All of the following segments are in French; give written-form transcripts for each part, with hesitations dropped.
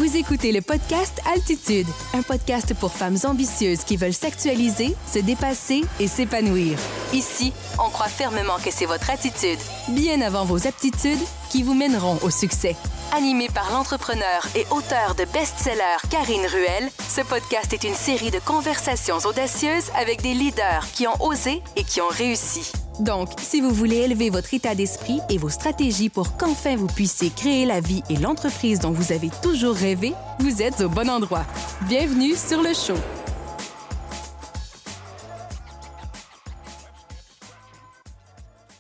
Vous écoutez le podcast Altitude, un podcast pour femmes ambitieuses qui veulent s'actualiser, se dépasser et s'épanouir. Ici, on croit fermement que c'est votre attitude, bien avant vos aptitudes, qui vous mèneront au succès. Animé par l'entrepreneur et auteur de best-sellers Karine Ruel, ce podcast est une série de conversations audacieuses avec des leaders qui ont osé et qui ont réussi. Donc, si vous voulez élever votre état d'esprit et vos stratégies pour qu'enfin vous puissiez créer la vie et l'entreprise dont vous avez toujours rêvé, vous êtes au bon endroit. Bienvenue sur le show.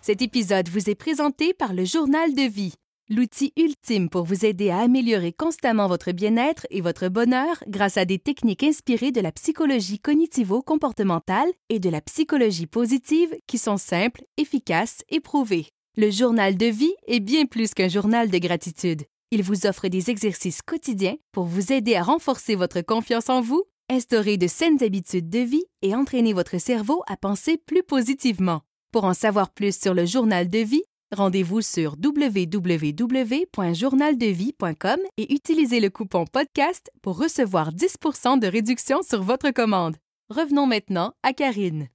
Cet épisode vous est présenté par le Journal de vie, l'outil ultime pour vous aider à améliorer constamment votre bien-être et votre bonheur grâce à des techniques inspirées de la psychologie cognitivo-comportementale et de la psychologie positive qui sont simples, efficaces et prouvées. Le Journal de vie est bien plus qu'un journal de gratitude. Il vous offre des exercices quotidiens pour vous aider à renforcer votre confiance en vous, instaurer de saines habitudes de vie et entraîner votre cerveau à penser plus positivement. Pour en savoir plus sur le Journal de vie, rendez-vous sur www.journaldevie.com et utilisez le coupon podcast pour recevoir 10% de réduction sur votre commande. Revenons maintenant à Karine.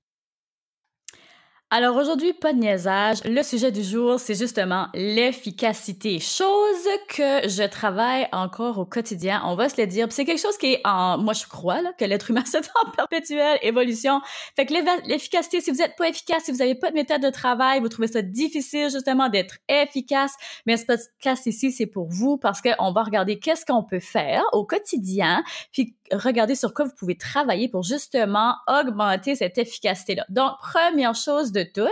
Alors aujourd'hui, pas de niaisage. Le sujet du jour, c'est justement l'efficacité. Chose que je travaille encore au quotidien, on va se le dire. Puis c'est quelque chose qui est moi je crois là, que l'être humain se fait en perpétuelle évolution. Fait que l'efficacité, si vous n'êtes pas efficace, si vous n'avez pas de méthode de travail, vous trouvez ça difficile justement d'être efficace, mais ce podcast ici, c'est pour vous parce qu'on va regarder qu'est-ce qu'on peut faire au quotidien, puis regarder sur quoi vous pouvez travailler pour justement augmenter cette efficacité-là. Donc, première chose de toutes,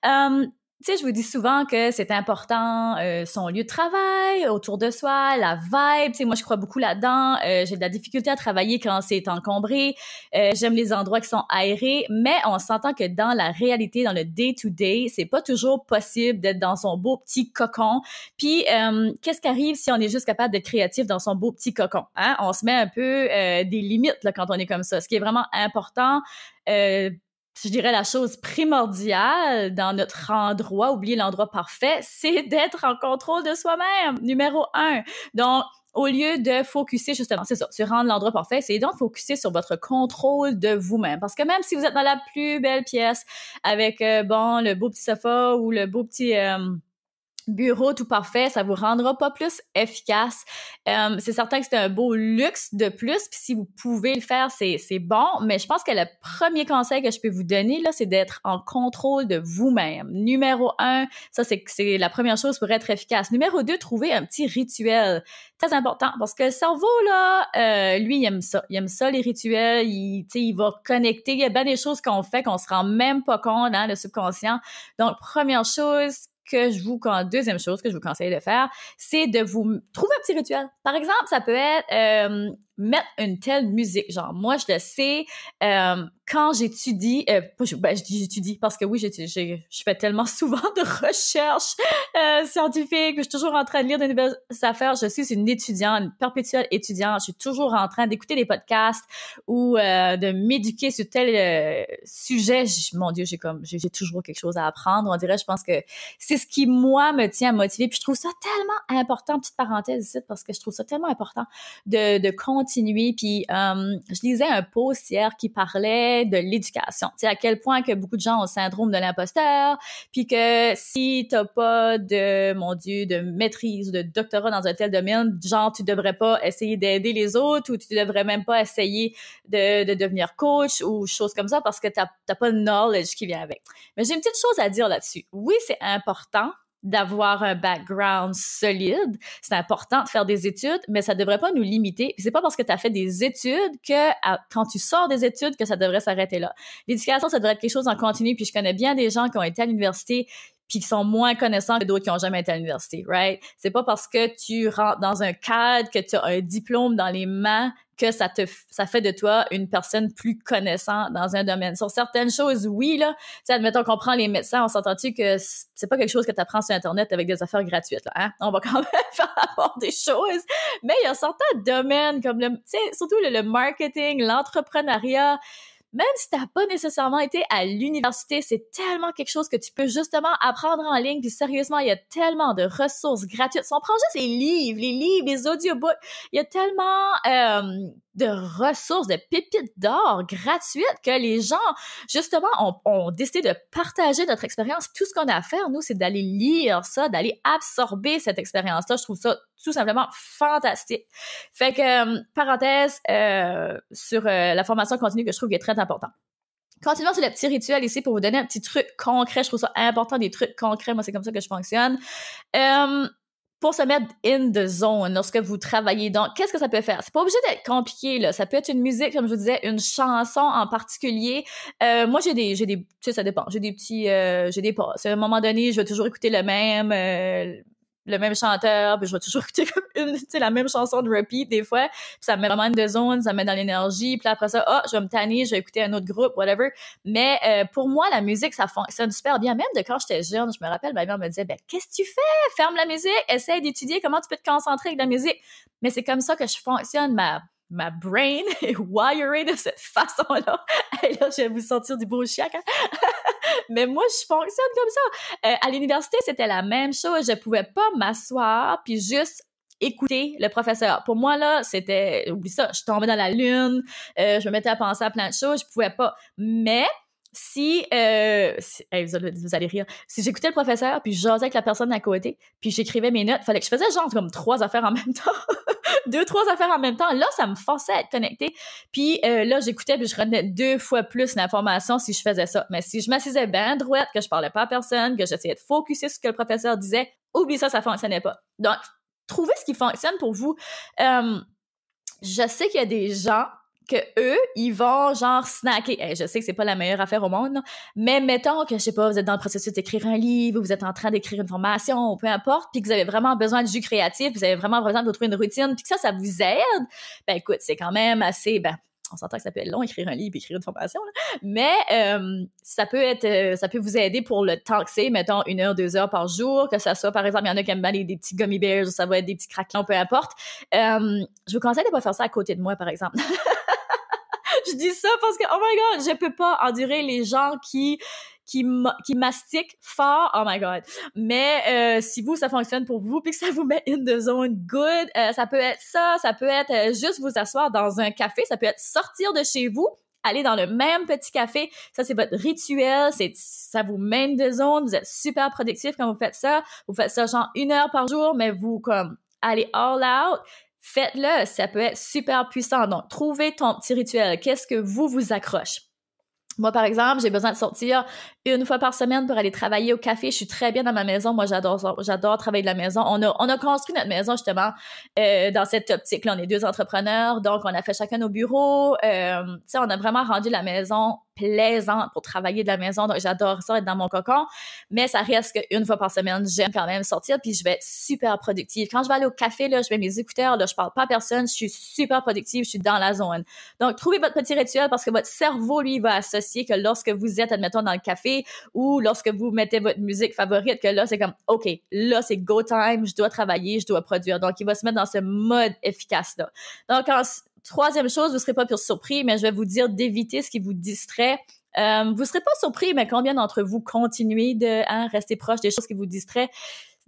tu sais, je vous dis souvent que c'est important son lieu de travail, autour de soi, la vibe. Tu sais, moi, je crois beaucoup là-dedans. J'ai de la difficulté à travailler quand c'est encombré. J'aime les endroits qui sont aérés, mais on s'entend que dans la réalité, dans le day-to-day, c'est pas toujours possible d'être dans son beau petit cocon. Puis, qu'est-ce qui arrive si on est juste capable d'être créatif dans son beau petit cocon? Hein? On se met un peu des limites là, quand on est comme ça. Ce qui est vraiment important, je dirais la chose primordiale dans notre endroit, oublier l'endroit parfait, c'est d'être en contrôle de soi-même, numéro 1. Donc, au lieu de focuser justement, c'est ça, sur rendre l'endroit parfait, c'est donc focuser sur votre contrôle de vous-même. Parce que même si vous êtes dans la plus belle pièce avec, le beau petit sofa ou le beau petit bureau tout parfait, ça vous rendra pas plus efficace. C'est certain que c'est un beau luxe de plus, puis si vous pouvez le faire, c'est bon, mais je pense que le premier conseil que je peux vous donner, là, c'est d'être en contrôle de vous-même. Numéro 1, ça, c'est la première chose pour être efficace. Numéro 2, trouver un petit rituel. Très important, parce que le cerveau, là, lui, il aime ça. Il aime ça, les rituels. Il va connecter. Il y a bien des choses qu'on fait qu'on se rend même pas compte, hein, le subconscient. Donc, première chose, deuxième chose que je vous conseille de faire, c'est de vous trouver un petit rituel. Par exemple, ça peut être mettre une telle musique. Genre, moi, je le sais, quand j'étudie, je dis j'étudie parce que oui, je fais tellement souvent de recherches scientifiques, je suis toujours en train de lire de nouvelles affaires. Je suis une étudiante, une perpétuelle étudiante. Je suis toujours en train d'écouter des podcasts ou de m'éduquer sur tel sujet. Mon Dieu, j'ai toujours quelque chose à apprendre. On dirait, je pense que c'est ce qui, moi, me tient motivée. Puis je trouve ça tellement important, petite parenthèse ici, parce que je trouve ça tellement important de continuer. Puis je lisais un post hier qui parlait de l'éducation. Tu sais, à quel point que beaucoup de gens ont le syndrome de l'imposteur, puis que si t'as pas de maîtrise ou de doctorat dans un tel domaine, genre, tu devrais pas essayer d'aider les autres ou tu devrais même pas essayer de devenir coach ou choses comme ça parce que t'as pas le knowledge qui vient avec. Mais j'ai une petite chose à dire là-dessus. Oui, c'est important d'avoir un background solide. C'est important de faire des études, mais ça devrait pas nous limiter. C'est pas parce que tu as fait des études que quand tu sors des études que ça devrait s'arrêter là. L'éducation, ça devrait être quelque chose en continu, puis je connais bien des gens qui ont été à l'université puis qui sont moins connaissants que d'autres qui ont jamais été à l'université, right? C'est pas parce que tu rentres dans un cadre, que tu as un diplôme dans les mains, que ça fait de toi une personne plus connaissante dans un domaine. Sur certaines choses, oui, là. Tu sais, admettons qu'on prend les médecins, on s'entend-tu que c'est pas quelque chose que tu apprends sur Internet avec des affaires gratuites, là, hein? On va quand même faire avoir des choses. Mais il y a certains domaines comme tu sais, surtout le marketing, l'entrepreneuriat. même si t'as pas nécessairement été à l'université, c'est tellement quelque chose que tu peux justement apprendre en ligne, puis sérieusement, il y a tellement de ressources gratuites. Si on prend juste les livres, les audiobooks, il y a tellement de ressources, de pépites d'or gratuites que les gens, justement, ont décidé de partager notre expérience. Tout ce qu'on a à faire, nous, c'est d'aller lire ça, d'aller absorber cette expérience-là. Je trouve ça tout simplement fantastique. Fait que, parenthèse, sur la formation continue que je trouve qui est très important. Continuons sur le petit rituel ici pour vous donner un petit truc concret. Je trouve ça important, des trucs concrets. Moi, c'est comme ça que je fonctionne. Pour se mettre in the zone lorsque vous travaillez. Donc, qu'est-ce que ça peut faire? C'est pas obligé d'être compliqué, là. Ça peut être une musique, comme je vous disais, une chanson en particulier. Moi, j'ai des, tu sais, ça dépend. J'ai pas. À un moment donné, je vais toujours écouter le même chanteur, puis je vais toujours écouter comme la même chanson de repeat des fois, puis ça me met vraiment in the zone, ça me met dans l'énergie, puis après ça, je vais me tanner, je vais écouter un autre groupe, whatever. Mais pour moi, la musique, ça fonctionne super bien. Même de quand j'étais jeune, je me rappelle, ma mère me disait, qu'est-ce que tu fais? Ferme la musique, essaye d'étudier comment tu peux te concentrer avec la musique. Mais c'est comme ça que je fonctionne, ma brain est wirée de cette façon-là. Et là, je vais vous sortir du beau chiac, hein? Mais moi, je fonctionne comme ça. À l'université, c'était la même chose. Je pouvais pas m'asseoir puis juste écouter le professeur. Pour moi, là, c'était... Oublie ça, je tombais dans la lune, je me mettais à penser à plein de choses, je pouvais pas. Mais... Si vous allez rire. Si j'écoutais le professeur, puis je jasais avec la personne à côté, puis j'écrivais mes notes, fallait que je faisais genre comme 3 affaires en même temps. 2-3 affaires en même temps. Là, ça me forçait à être connectée. Puis là, j'écoutais, puis je retenais 2 fois plus l'information si je faisais ça. Mais si je m'assisais bien droite, que je parlais pas à personne, que j'essayais de focuser sur ce que le professeur disait, oublie ça fonctionnait pas. Donc, trouvez ce qui fonctionne pour vous. Je sais qu'il y a des gens que eux, ils vont genre snacker. Je sais que c'est pas la meilleure affaire au monde, là, mais mettons que, je sais pas, vous êtes dans le processus d'écrire un livre, vous êtes en train d'écrire une formation, ou peu importe, puis que vous avez vraiment besoin de jus créatif, vous avez vraiment besoin de trouver une routine, puis que ça vous aide, écoute, c'est quand même assez... on s'entend que ça peut être long, écrire un livre et écrire une formation, là. Mais ça peut vous aider pour le temps que c'est, mettons 1 heure, 2 heures par jour, que ça soit, par exemple, il y en a qui aiment bien des petits gummy bears, ou ça va être des petits craquelins, peu importe. Je vous conseille de pas faire ça à côté de moi, par exemple. Je dis ça parce que, oh my God, je peux pas endurer les gens qui mastiquent fort, oh my God. Mais si vous, ça fonctionne pour vous, puis que ça vous met in the zone good, ça peut être ça peut être juste vous asseoir dans un café, ça peut être sortir de chez vous, aller dans le même petit café, ça c'est votre rituel, ça vous met in the zone, vous êtes super productif quand vous faites ça genre 1 heure par jour, mais vous comme allez all out. Faites-le, ça peut être super puissant. Donc, trouvez ton petit rituel. Qu'est-ce que vous accroche? Moi, par exemple, j'ai besoin de sortir 1 fois par semaine pour aller travailler au café. Je suis très bien dans ma maison. Moi, j'adore travailler de la maison. On a construit notre maison, justement, dans cette optique-là. On est 2 entrepreneurs, donc on a fait chacun nos bureaux. Tu sais, on a vraiment rendu la maison plaisante pour travailler de la maison. Donc, j'adore ça, être dans mon cocon. Mais ça reste qu'1 fois par semaine, j'aime quand même sortir, puis je vais être super productive. Quand je vais aller au café, là, je mets mes écouteurs, là, je parle pas à personne, je suis super productive, je suis dans la zone. Donc, trouvez votre petit rituel parce que votre cerveau, lui, va associer que lorsque vous êtes, admettons, dans le café ou lorsque vous mettez votre musique favorite, que là, c'est comme, OK, là, c'est go time, je dois travailler, je dois produire. Donc, il va se mettre dans ce mode efficace-là. Donc, troisième chose, vous serez pas plus surpris, mais je vais vous dire d'éviter ce qui vous distrait. Vous serez pas surpris, mais combien d'entre vous continuez de rester proche des choses qui vous distraient?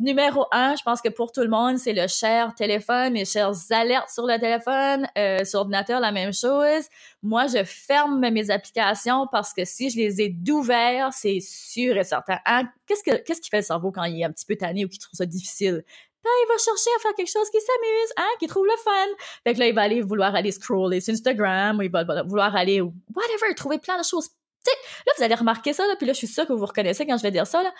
Numéro 1, je pense que pour tout le monde, c'est le cher téléphone, les chères alertes sur le téléphone, sur ordinateur, la même chose. Moi, je ferme mes applications parce que si je les ai d'ouvert, c'est sûr et certain. Qu'est-ce qui fait le cerveau quand il est un petit peu tanné ou qu'il trouve ça difficile? Il va chercher à faire quelque chose qui s'amuse, qui trouve le fun. Fait que là, il va vouloir aller scroller sur Instagram, ou il va vouloir aller, whatever, trouver plein de choses. T'sais, là, vous allez remarquer ça, là, puis là, je suis sûre que vous reconnaissez quand je vais dire ça, là.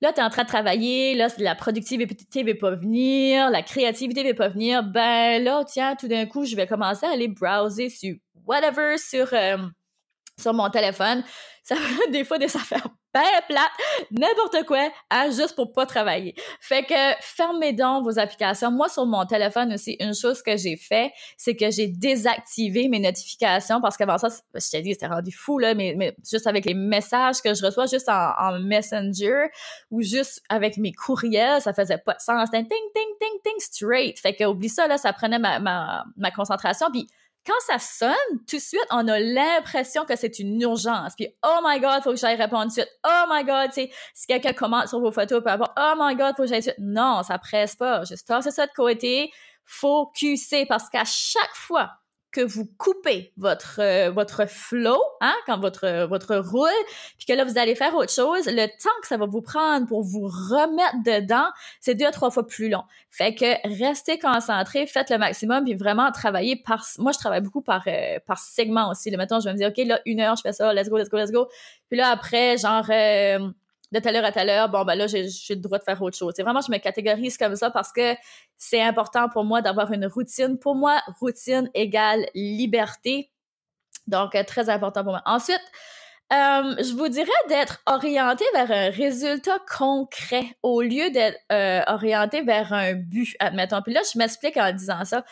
Là, t'es en train de travailler, là, la productivité va pas venir, la créativité va pas venir. Là, tiens, tout d'un coup, je vais commencer à aller browser sur whatever, sur mon téléphone. Ça va des fois des affaires bien plates, n'importe quoi, juste pour pas travailler. Fait que fermez donc vos applications. Moi, sur mon téléphone aussi, une chose que j'ai fait, c'est que j'ai désactivé mes notifications parce qu'avant ça, je t'ai dit, c'était rendu fou, là, mais juste avec les messages que je reçois juste en Messenger ou juste avec mes courriels, ça faisait pas de sens. C'était ting, ting, ting, ting, straight. Fait que oublie ça, là, ça prenait ma concentration. Puis quand ça sonne, tout de suite, on a l'impression que c'est une urgence. Puis, oh my God, faut que j'aille répondre tout de suite. Oh my God, tu sais, si quelqu'un commente sur vos photos, peu importe, oh my God, faut que j'aille tout de suite. Non, ça presse pas. Juste tasser ça de côté, focuser, parce qu'à chaque fois que vous coupez votre flow, hein, quand votre roule, puis que là, vous allez faire autre chose, le temps que ça va vous prendre pour vous remettre dedans, c'est 2 à 3 fois plus long. Fait que restez concentrés, faites le maximum, puis vraiment travaillez par... Moi, je travaille beaucoup par segment aussi. Là, mettons, je vais me dire, OK, là, 1 heure, je fais ça, let's go, let's go, let's go. Puis là, après, genre... de telle heure à telle heure, bon, ben là, j'ai le droit de faire autre chose. C'est vraiment, je me catégorise comme ça parce que c'est important pour moi d'avoir une routine. Pour moi, routine égale liberté. Donc, très important pour moi. Ensuite, je vous dirais d'être orienté vers un résultat concret au lieu d'être orienté vers un but, admettons. Puis là, je m'explique en disant ça.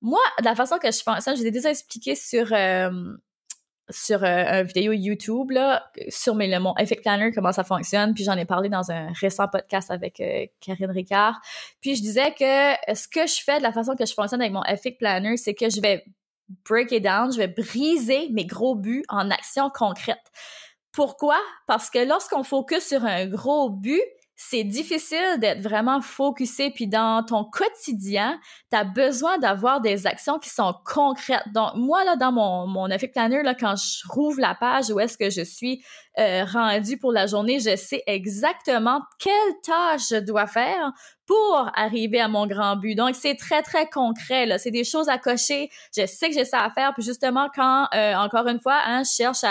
Moi, de la façon que je fonctionne, je l'ai déjà expliqué sur une vidéo YouTube, là, sur mon Effect Planner, comment ça fonctionne, puis j'en ai parlé dans un récent podcast avec Karine Ricard. Puis je disais que ce que je fais, de la façon que je fonctionne avec mon Effect Planner, c'est que je vais break it down, je vais briser mes gros buts en actions concrètes. Pourquoi? Parce que lorsqu'on focus sur un gros but, c'est difficile d'être vraiment focusé, puis dans ton quotidien, tu as besoin d'avoir des actions qui sont concrètes. Donc, moi, là, dans mon Effect Planner, là, quand je rouvre la page où est-ce que je suis rendue pour la journée, je sais exactement quelle tâche je dois faire pour arriver à mon grand but. Donc, c'est très, très concret, là. C'est des choses à cocher. Je sais que j'ai ça à faire. Puis justement, quand, encore une fois, hein, je cherche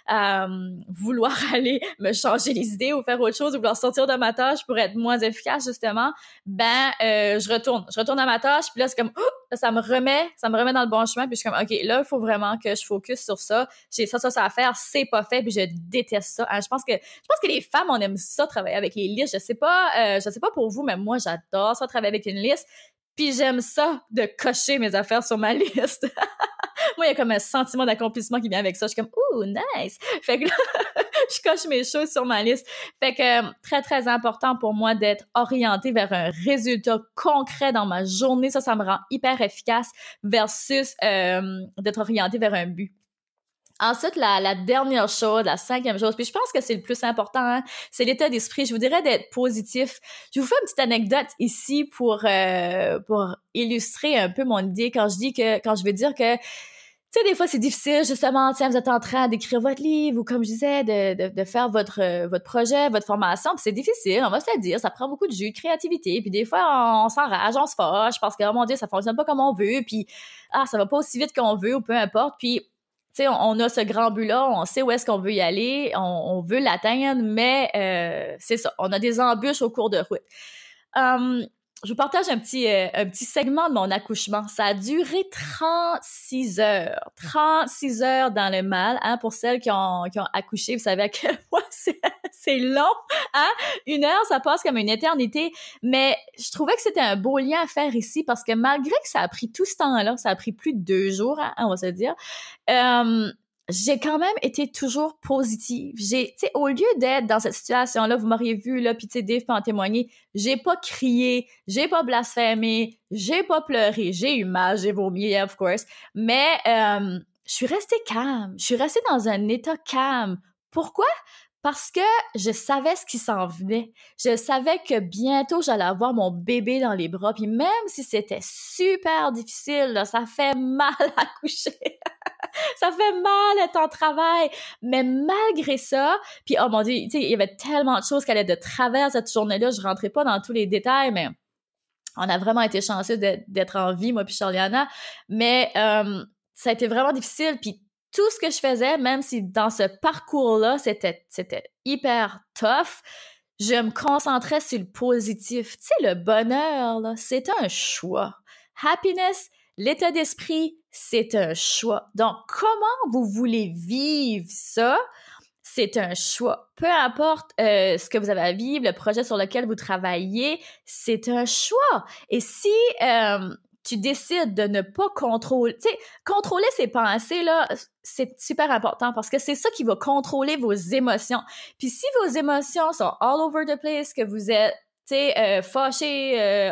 à vouloir aller me changer les idées ou faire autre chose ou vouloir sortir de ma tâche pour être moins efficace, justement, je retourne à ma tâche. Puis là, c'est comme, ça me remet dans le bon chemin. Puis je suis comme, OK, là, il faut vraiment que je focus sur ça. J'ai ça à faire. C'est pas fait. Puis je déteste ça. Hein, je pense que les femmes, on aime ça, travailler avec les listes. Je sais pas pour vous, mais moi, j'adore ça, travailler avec une liste. Puis j'aime ça, de cocher mes affaires sur ma liste. Moi, il y a comme un sentiment d'accomplissement qui vient avec ça. Je suis comme, ouh, nice! Fait que là, je coche mes choses sur ma liste. Fait que très, très important pour moi d'être orientée vers un résultat concret dans ma journée. Ça me rend hyper efficace versus d'être orientée vers un but. Ensuite, la dernière chose, la 5e chose, puis je pense que c'est le plus important, hein, c'est l'état d'esprit. Je vous dirais d'être positif. Je vous fais une petite anecdote ici pour illustrer un peu mon idée quand je veux dire que, tu sais, des fois, c'est difficile, justement, tiens, vous êtes en train d'écrire votre livre ou, comme je disais, de faire votre projet, votre formation, puis c'est difficile, on va se le dire, ça prend beaucoup de jus, de créativité, puis des fois, on s'enrage, on se fâche parce que, oh mon Dieu, ça fonctionne pas comme on veut, puis, ça va pas aussi vite qu'on veut ou peu importe, puis, tu sais, on a ce grand but-là, on sait où est-ce qu'on veut y aller, on veut l'atteindre, mais c'est ça, on a des embûches au cours de route. Je vous partage un petit segment de mon accouchement. Ça a duré 36 heures. 36 heures dans le mal, hein, pour celles qui ont accouché. Vous savez à quel point c'est long, hein? 1 heure, ça passe comme une éternité. Mais je trouvais que c'était un beau lien à faire ici parce que malgré que ça a pris tout ce temps-là, ça a pris plus de 2 jours, hein, on va se dire, j'ai quand même été toujours positive. Tu sais, au lieu d'être dans cette situation-là, vous m'auriez vu, là, puis tu sais, Dave peut en témoigner, j'ai pas crié, j'ai pas blasphémé, j'ai pas pleuré, j'ai eu mal, j'ai vomi, of course, mais je suis restée calme, je suis restée dans un état calme. Pourquoi? Parce que je savais ce qui s'en venait. Je savais que bientôt, j'allais avoir mon bébé dans les bras, puis même si c'était super difficile, là, ça fait mal à coucher. Ça fait mal être en travail, mais malgré ça, puis oh mon Dieu, tu sais, il y avait tellement de choses qui allaient de travers cette journée-là, je rentrais pas dans tous les détails, mais on a vraiment été chanceux d'être en vie, moi puis Charliana, mais ça a été vraiment difficile, puis tout ce que je faisais, même si dans ce parcours-là, c'était hyper tough, je me concentrais sur le positif. Tu sais, le bonheur, là, c'est un choix. Happiness, l'état d'esprit, c'est un choix. Donc, comment vous voulez vivre ça? C'est un choix. Peu importe ce que vous avez à vivre, le projet sur lequel vous travaillez, c'est un choix. Et si tu décides de ne pas contrôler, tu sais, contrôler ses pensées, là, c'est super important parce que c'est ça qui va contrôler vos émotions. Puis si vos émotions sont all over the place, que vous êtes fâché,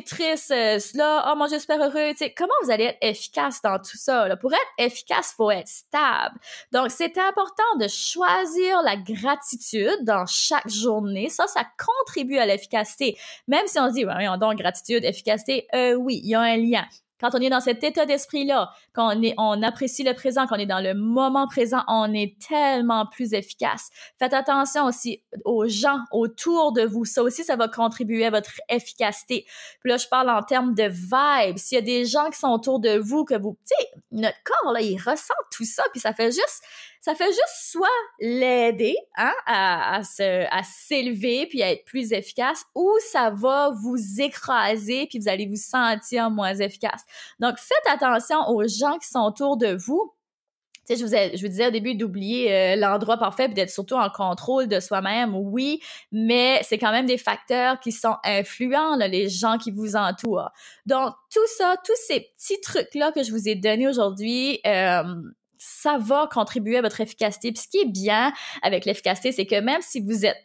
triste, là, oh mon Dieu, super heureux, comment vous allez être efficace dans tout ça, là? Pour être efficace, faut être stable. Donc, c'est important de choisir la gratitude dans chaque journée. Ça contribue à l'efficacité. Même si on se dit, ouais, donc, gratitude, efficacité, oui, il y a un lien. Quand on est dans cet état d'esprit-là, quand on apprécie le présent, quand on est dans le moment présent, on est tellement plus efficace. Faites attention aussi aux gens autour de vous. Ça aussi, ça va contribuer à votre efficacité. Puis là, je parle en termes de vibe. S'il y a des gens qui sont autour de vous, que vous, notre corps, là, il ressent tout ça, puis ça fait juste soit l'aider à s'élever puis à être plus efficace, ou ça va vous écraser puis vous allez vous sentir moins efficace. Donc, faites attention aux gens qui sont autour de vous. Tu sais, je vous disais au début d'oublier l'endroit parfait puis d'être surtout en contrôle de soi-même, oui, mais c'est quand même des facteurs qui sont influents, là, les gens qui vous entourent. Donc, tout ça, tous ces petits trucs-là que je vous ai donnés aujourd'hui, ça va contribuer à votre efficacité. Puis ce qui est bien avec l'efficacité, c'est que même si vous êtes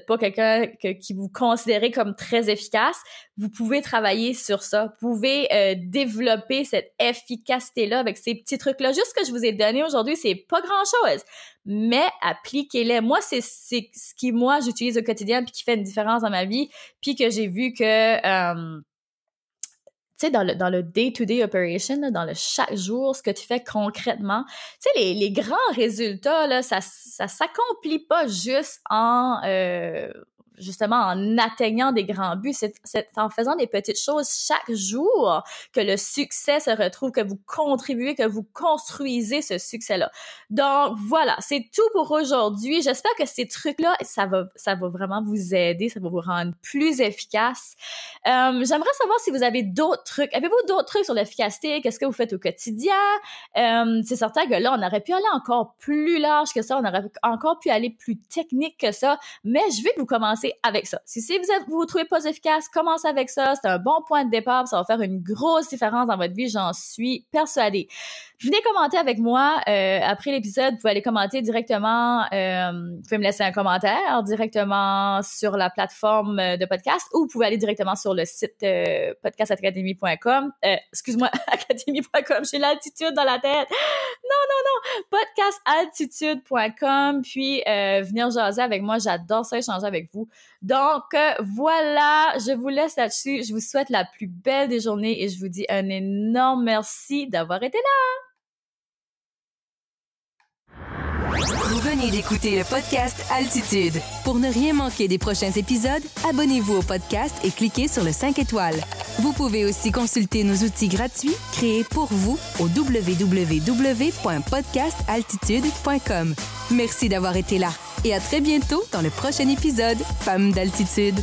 pas quelqu'un qui vous considérez comme très efficace, vous pouvez travailler sur ça. Vous pouvez développer cette efficacité-là avec ces petits trucs-là. Juste ce que je vous ai donné aujourd'hui, c'est pas grand-chose, mais appliquez-les. Moi, c'est ce qui, moi, j'utilise au quotidien puis qui fait une différence dans ma vie, puis que j'ai vu que... tu sais, dans le day-to-day operation, là, dans le chaque jour, ce que tu fais concrètement, tu sais, les grands résultats, là, ça s'accomplit pas juste justement en atteignant des grands buts, c'est en faisant des petites choses chaque jour que le succès se retrouve, que vous contribuez, que vous construisez ce succès-là. Donc voilà, c'est tout pour aujourd'hui. J'espère que ces trucs-là, ça va vraiment vous aider, ça va vous rendre plus efficace. J'aimerais savoir si vous avez d'autres trucs. Avez-vous d'autres trucs sur l'efficacité? Qu'est-ce que vous faites au quotidien? C'est certain que là, on aurait pu aller encore plus large que ça, on aurait encore pu aller plus technique que ça, mais je veux que vous commencez avec ça. Si vous trouvez pas efficace, commencez avec ça. C'est un bon point de départ. Ça va faire une grosse différence dans votre vie. J'en suis persuadée. Venez commenter avec moi. Après l'épisode, vous pouvez aller commenter directement. Vous pouvez me laisser un commentaire directement sur la plateforme de podcast, ou vous pouvez aller directement sur le site podcastacademy.com. Excuse-moi, academy.com. J'ai l'altitude dans la tête. Non. Podcastaltitude.com. Puis venir jaser avec moi. J'adore ça, échanger avec vous. Donc, voilà, je vous laisse là-dessus. Je vous souhaite la plus belle des journées et je vous dis un énorme merci d'avoir été là. Vous venez d'écouter le podcast Altitude. Pour ne rien manquer des prochains épisodes, abonnez-vous au podcast et cliquez sur le 5 étoiles. Vous pouvez aussi consulter nos outils gratuits créés pour vous au www.podcastaltitude.com. Merci d'avoir été là et à très bientôt dans le prochain épisode Femmes d'Altitude.